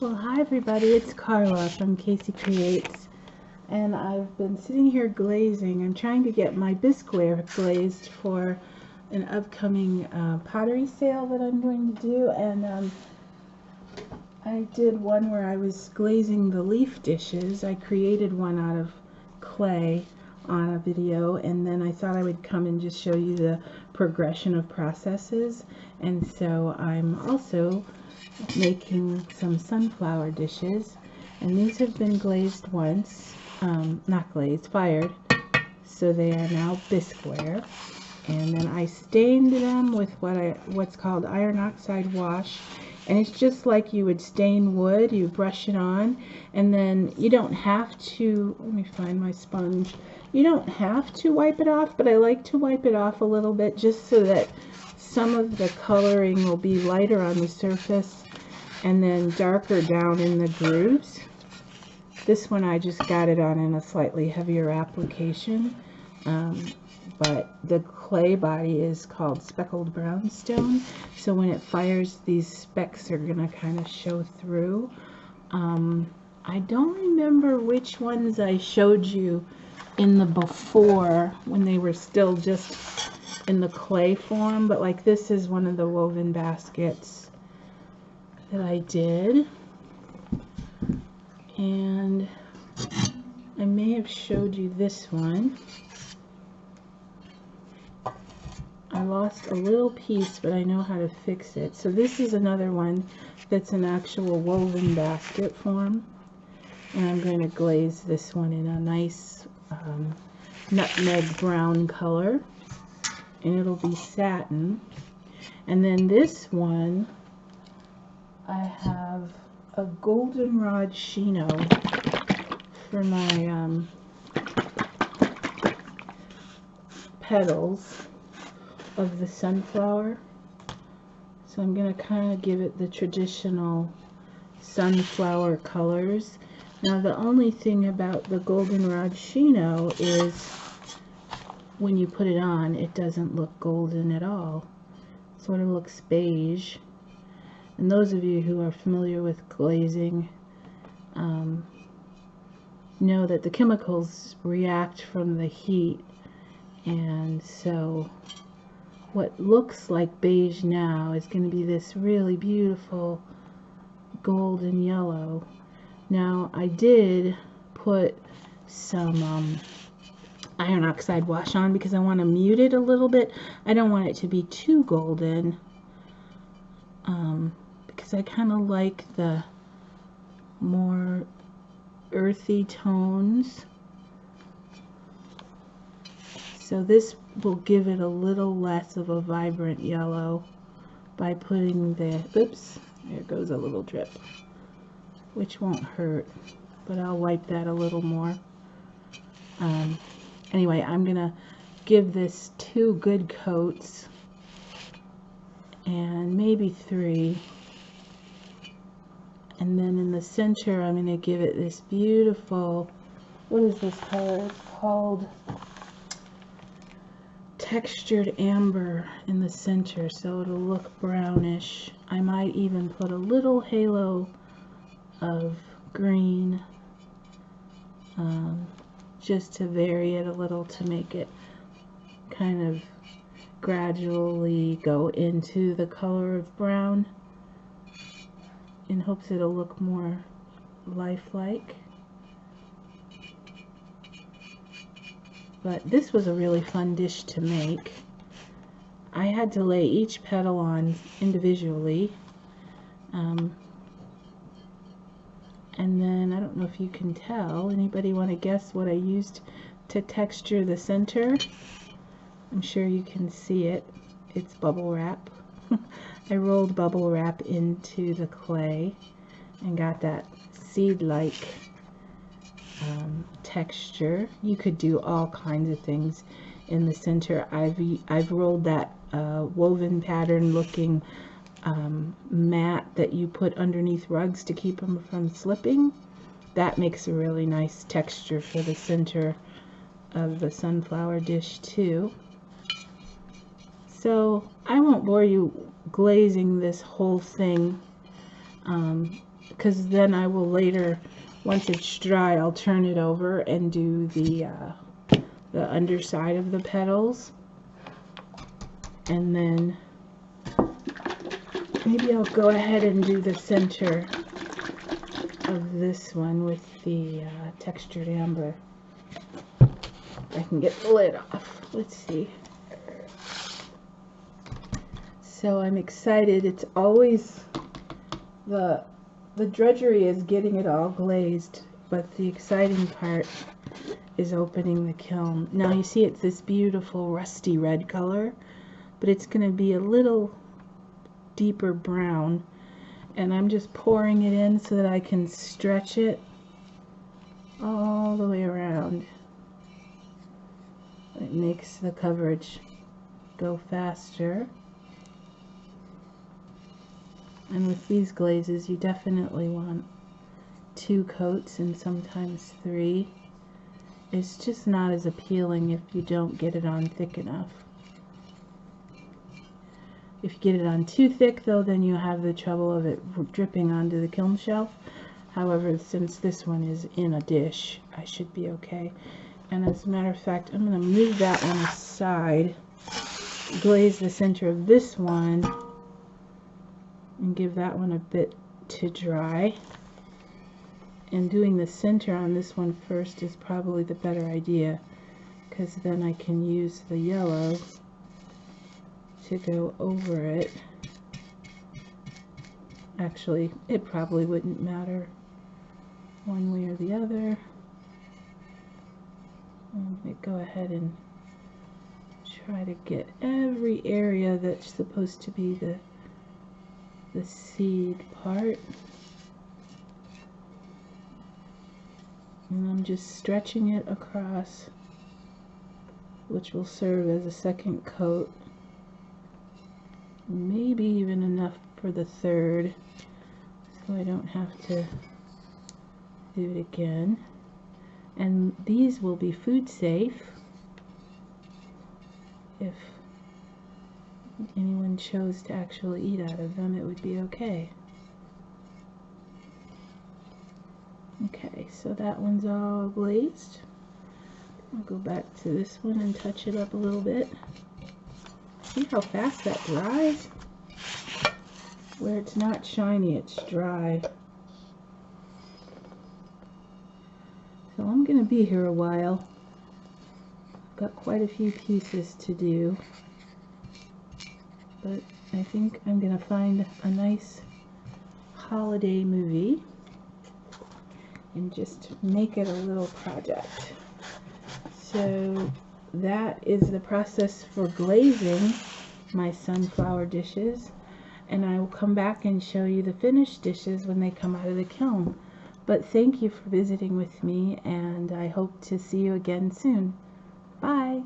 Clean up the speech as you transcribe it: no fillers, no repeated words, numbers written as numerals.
Well, hi everybody, it's Carla from Casey Creates, and I've been sitting here glazing. I'm trying to get my bisqueware glazed for an upcoming pottery sale that I'm going to do, and I did one where I was glazing the leaf dishes. I created one out of clay on a video, and then I thought I would come and just show you the progression of processes. And so I'm also making some sunflower dishes, and these have been glazed once, not glazed, fired, so they are now bisqueware. And then I stained them with what's called iron oxide wash, and it's just like you would stain wood. You brush it on, and then you don't have to, let me find my sponge, you don't have to wipe it off, but I like to wipe it off a little bit just so that some of the coloring will be lighter on the surface and then darker down in the grooves. This one I just got it on in a slightly heavier application, but the clay body is called speckled brownstone, so when it fires, these specks are gonna kind of show through. I don't remember which ones I showed you in the before when they were still just in the clay form, but like this is one of the woven baskets that I did, and I may have showed you this one. I lost a little piece, but I know how to fix it. So this is another one that's an actual woven basket form, and I'm going to glaze this one in a nice nutmeg brown color, and it'll be satin. And then this one, I have a goldenrod chino for my petals of the sunflower. So I'm going to kind of give it the traditional sunflower colors. Now the only thing about the goldenrod chino is when you put it on, it doesn't look golden at all. It sort of looks beige. And those of you who are familiar with glazing know that the chemicals react from the heat, and so what looks like beige now is going to be this really beautiful golden yellow. Now I did put some iron oxide wash on because I want to mute it a little bit. I don't want it to be too golden, because I kind of like the more earthy tones. So this will give it a little less of a vibrant yellow by putting the, oops, there goes a little drip, which won't hurt, but I'll wipe that a little more. Anyway, I'm gonna give this 2 good coats, and maybe 3. And then in the center, I'm gonna give it this beautiful, what is this color? It's called textured amber in the center, so it'll look brownish. I might even put a little halo of green, just to vary it a little, to make it kind of gradually go into the color of brown, in hopes it'll look more lifelike. But this was a really fun dish to make. I had to lay each petal on individually, and then I don't know if you can tell. Anybody want to guess what I used to texture the center? I'm sure you can see it. It's bubble wrap. I rolled bubble wrap into the clay and got that seed-like texture. You could do all kinds of things in the center. I've rolled that woven pattern looking mat that you put underneath rugs to keep them from slipping. That makes a really nice texture for the center of the sunflower dish too. So I won't bore you glazing this whole thing. because then I will later, once it's dry, I'll turn it over and do the underside of the petals. And then maybe I'll go ahead and do the center of this one with the textured amber. I can get the lid off. Let's see. So I'm excited. It's always the drudgery is getting it all glazed, but the exciting part is opening the kiln. Now you see it's this beautiful rusty red color, but it's going to be a little deeper brown, and I'm just pouring it in so that I can stretch it all the way around. It makes the coverage go faster. And with these glazes, you definitely want 2 coats and sometimes 3. It's just not as appealing if you don't get it on thick enough. If you get it on too thick, though, then you have the trouble of it dripping onto the kiln shelf. However, since this one is in a dish, I should be okay. And as a matter of fact, I'm going to move that one aside, glaze the center of this one, and give that one a bit to dry. And doing the center on this one first is probably the better idea, because then I can use the yellow to go over it. Actually, it probably wouldn't matter one way or the other. I'm going to go ahead and try to get every area that's supposed to be the seed part. And I'm just stretching it across, which will serve as a second coat. Maybe even enough for the third, so I don't have to do it again. And these will be food safe if anyone chose to actually eat out of them. It would be okay. Okay, so that one's all glazed. I'll go back to this one and touch it up a little bit. See how fast that dries? Where it's not shiny, it's dry. So I'm going to be here a while. I've got quite a few pieces to do, but I think I'm going to find a nice holiday movie and just make it a little project. So that is the process for glazing my sunflower dishes, and I will come back and show you the finished dishes when they come out of the kiln. But thank you for visiting with me, and I hope to see you again soon. Bye!